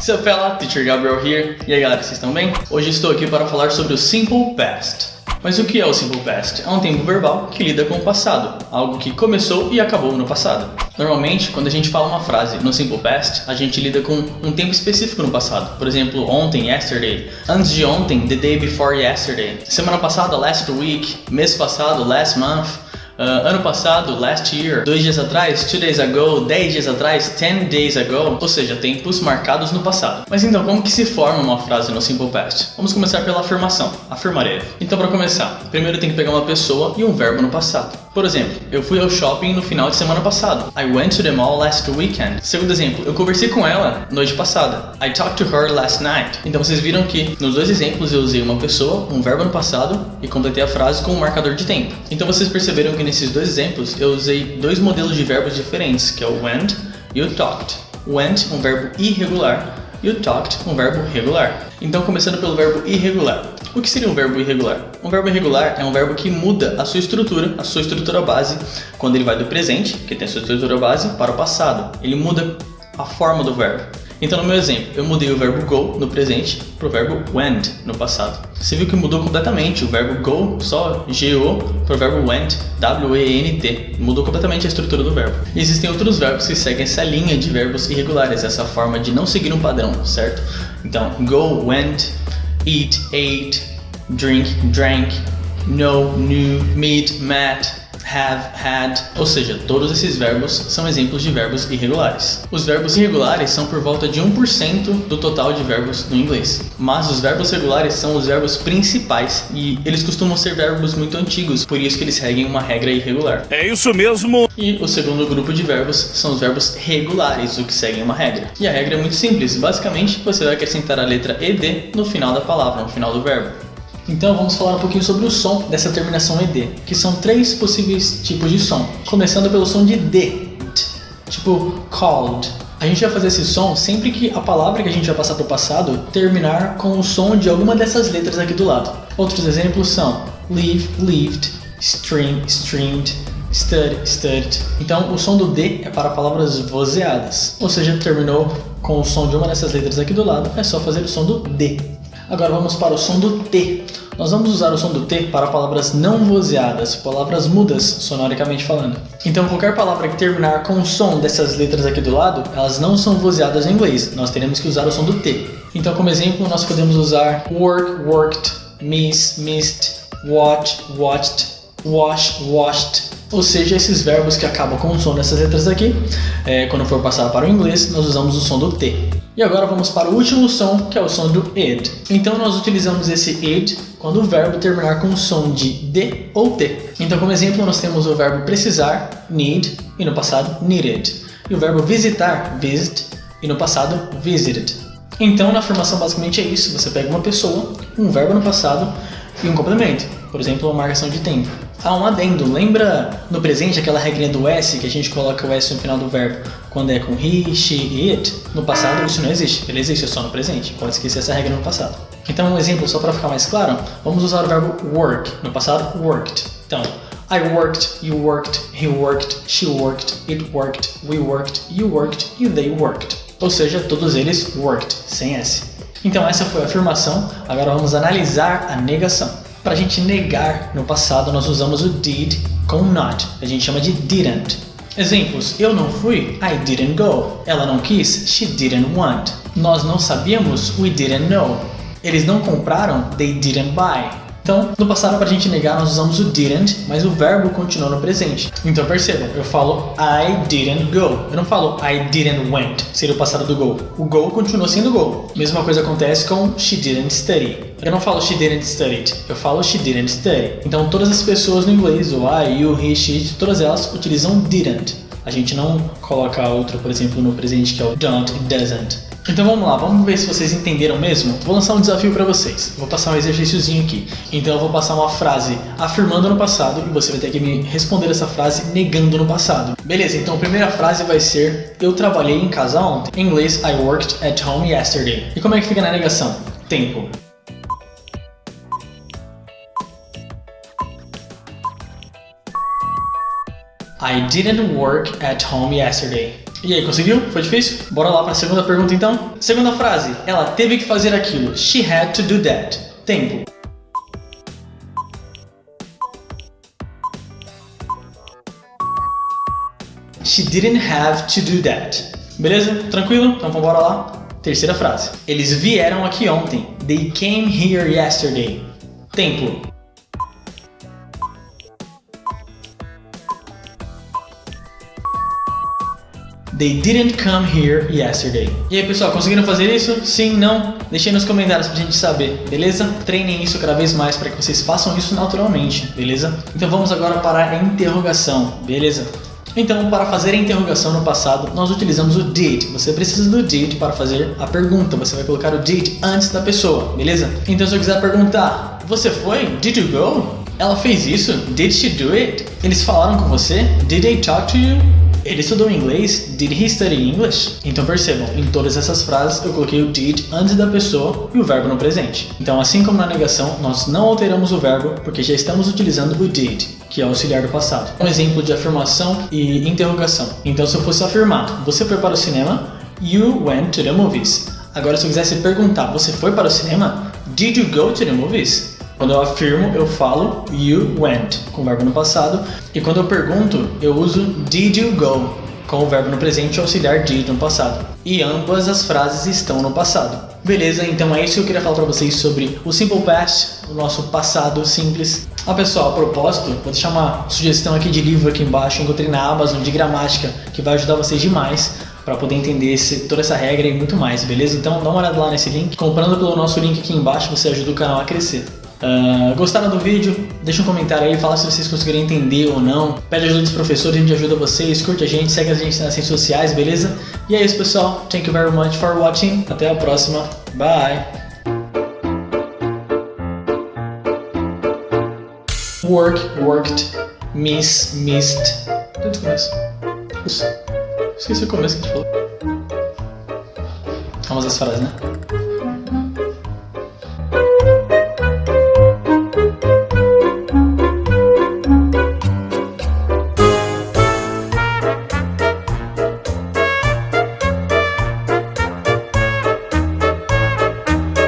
Seu fella, Teacher Gabriel here. E aí galera, vocês estão bem? Hoje estou aqui para falar sobre o Simple Past. Mas o que é o Simple Past? É um tempo verbal que lida com o passado, algo que começou e acabou no passado. Normalmente, quando a gente fala uma frase no Simple Past, a gente lida com um tempo específico no passado. Por exemplo, ontem, yesterday. Antes de ontem, the day before yesterday. Semana passada, last week. Mês passado, last month. Ano passado, last year, 2 dias atrás, 2 days ago, 10 dias atrás, 10 days ago, ou seja, tempos marcados no passado. Mas então, como que se forma uma frase no Simple Past? Vamos começar pela afirmação, afirmarei. Então, para começar, primeiro tem que pegar uma pessoa e um verbo no passado. Por exemplo, eu fui ao shopping no final de semana passado. I went to the mall last weekend. Segundo exemplo, eu conversei com ela noite passada. I talked to her last night. Então vocês viram que nos dois exemplos eu usei uma pessoa, um verbo no passado e completei a frase com um marcador de tempo. Então vocês perceberam que nesses dois exemplos eu usei dois modelos de verbos diferentes, que é o went e o talked. Went, um verbo irregular, e o talked, um verbo regular. Então começando pelo verbo irregular. O que seria um verbo irregular? Um verbo irregular é um verbo que muda a sua estrutura base, quando ele vai do presente, que tem a sua estrutura base, para o passado. Ele muda a forma do verbo. Então no meu exemplo, eu mudei o verbo go no presente para o verbo went no passado. Você viu que mudou completamente o verbo go, só G-O, para o verbo went, W-E-N-T. Mudou completamente a estrutura do verbo. E existem outros verbos que seguem essa linha de verbos irregulares, essa forma de não seguir um padrão, certo? Então, go, went, eat, ate, drink, drank, know, knew, meet, met, have, had, ou seja, todos esses verbos são exemplos de verbos irregulares. Os verbos irregulares são por volta de 1% do total de verbos no inglês, mas os verbos regulares são os verbos principais e eles costumam ser verbos muito antigos, por isso que eles seguem uma regra irregular. É isso mesmo! E o segundo grupo de verbos são os verbos regulares, o que seguem uma regra. E a regra é muito simples, basicamente você vai acrescentar a letra ED no final da palavra, no final do verbo. Então vamos falar um pouquinho sobre o som dessa terminação ED, que são 3 possíveis tipos de som, começando pelo som de D, tipo called. A gente vai fazer esse som sempre que a palavra que a gente vai passar para o passado terminar com o som de alguma dessas letras aqui do lado. Outros exemplos são leave, lived, stream, streamed, stud, studied. Então o som do D é para palavras vozeadas, ou seja, terminou com o som de uma dessas letras aqui do lado, é só fazer o som do D. Agora vamos para o som do T. Nós vamos usar o som do T para palavras não vozeadas, palavras mudas, sonoricamente falando. Então qualquer palavra que terminar com o som dessas letras aqui do lado, elas não são vozeadas em inglês, nós teremos que usar o som do T. Então como exemplo nós podemos usar work, worked, miss, missed, watch, watched, wash, washed. Ou seja, esses verbos que acabam com o som dessas letras aqui, quando for passar para o inglês, nós usamos o som do T. E agora vamos para o último som, que é o som do id. Então nós utilizamos esse id quando o verbo terminar com o som de D ou T. Então como exemplo nós temos o verbo precisar, need, e no passado needed. E o verbo visitar, visit, e no passado visited. Então na afirmação basicamente é isso, você pega uma pessoa, um verbo no passado e um complemento. Por exemplo, uma marcação de tempo. Ah, um adendo. Lembra no presente aquela regrinha do S, que a gente coloca o S no final do verbo quando é com he, she, it? No passado isso não existe, ele existe só no presente. Pode esquecer essa regra no passado. Então um exemplo, só para ficar mais claro, vamos usar o verbo work. No passado, worked. Então, I worked, you worked, he worked, she worked, it worked, we worked, you worked e they worked. Ou seja, todos eles worked, sem S. Então essa foi a afirmação, agora vamos analisar a negação. Para a gente negar no passado, nós usamos o did com not. A gente chama de didn't. Exemplos: eu não fui, I didn't go. Ela não quis, she didn't want. Nós não sabíamos, we didn't know. Eles não compraram, they didn't buy. Então, no passado, para a gente negar, nós usamos o didn't, mas o verbo continuou no presente. Então percebam, eu falo I didn't go. Eu não falo I didn't went, seria o passado do go. O go continuou sendo go. Mesma coisa acontece com she didn't study. Eu não falo she didn't study, eu falo she didn't study. Então todas as pessoas no inglês, o I, you, he, she, todas elas utilizam didn't. A gente não coloca outro, por exemplo, no presente que é o don't e doesn't. Então vamos lá, vamos ver se vocês entenderam mesmo. Vou lançar um desafio para vocês. Vou passar um exercíciozinho aqui. Então eu vou passar uma frase afirmando no passado e você vai ter que me responder essa frase negando no passado. Beleza, então a primeira frase vai ser eu trabalhei em casa ontem. Em inglês, I worked at home yesterday. E como é que fica na negação? Tempo. I didn't work at home yesterday. E aí, conseguiu? Foi difícil? Bora lá para a segunda pergunta então. Segunda frase, ela teve que fazer aquilo. She had to do that. Tempo. She didn't have to do that. Beleza? Tranquilo? Então vamos bora lá. Terceira frase. Eles vieram aqui ontem. They came here yesterday. Tempo. They didn't come here yesterday. E aí, pessoal, conseguiram fazer isso? Sim, não? Deixem nos comentários pra gente saber, beleza? Treinem isso cada vez mais para que vocês façam isso naturalmente, beleza? Então vamos agora para a interrogação, beleza? Então, para fazer a interrogação no passado, nós utilizamos o did. Você precisa do did para fazer a pergunta. Você vai colocar o did antes da pessoa, beleza? Então, se eu quiser perguntar, você foi? Did you go? Ela fez isso? Did she do it? Eles falaram com você? Did they talk to you? Ele estudou inglês? Did he study English? Então percebam, em todas essas frases eu coloquei o did antes da pessoa e o verbo no presente. Então, assim como na negação, nós não alteramos o verbo porque já estamos utilizando o did, que é o auxiliar do passado. Um exemplo de afirmação e interrogação. Então, se eu fosse afirmar, você foi para o cinema? You went to the movies. Agora, se eu quisesse perguntar, você foi para o cinema? Did you go to the movies? Quando eu afirmo, eu falo you went, com o verbo no passado. E quando eu pergunto, eu uso did you go, com o verbo no presente e auxiliar did no passado. E ambas as frases estão no passado. Beleza, então é isso que eu queria falar para vocês sobre o Simple Past, o nosso passado simples. Pessoal, a propósito, vou deixar uma sugestão aqui de livro aqui embaixo. Eu encontrei na Amazon de gramática, que vai ajudar vocês demais para poder entender toda essa regra e muito mais, beleza? Então dá uma olhada lá nesse link. Comprando pelo nosso link aqui embaixo, você ajuda o canal a crescer. Gostaram do vídeo? Deixa um comentário aí, fala se vocês conseguiram entender ou não. Pede ajuda dos professores, a gente ajuda vocês. Curte a gente, segue a gente nas redes sociais, beleza? E é isso, pessoal. Thank you very much for watching. Até a próxima. Bye! Work, worked, miss, missed. Desde o começo. Esqueci o começo que a gente falou. Vamos às frases, né?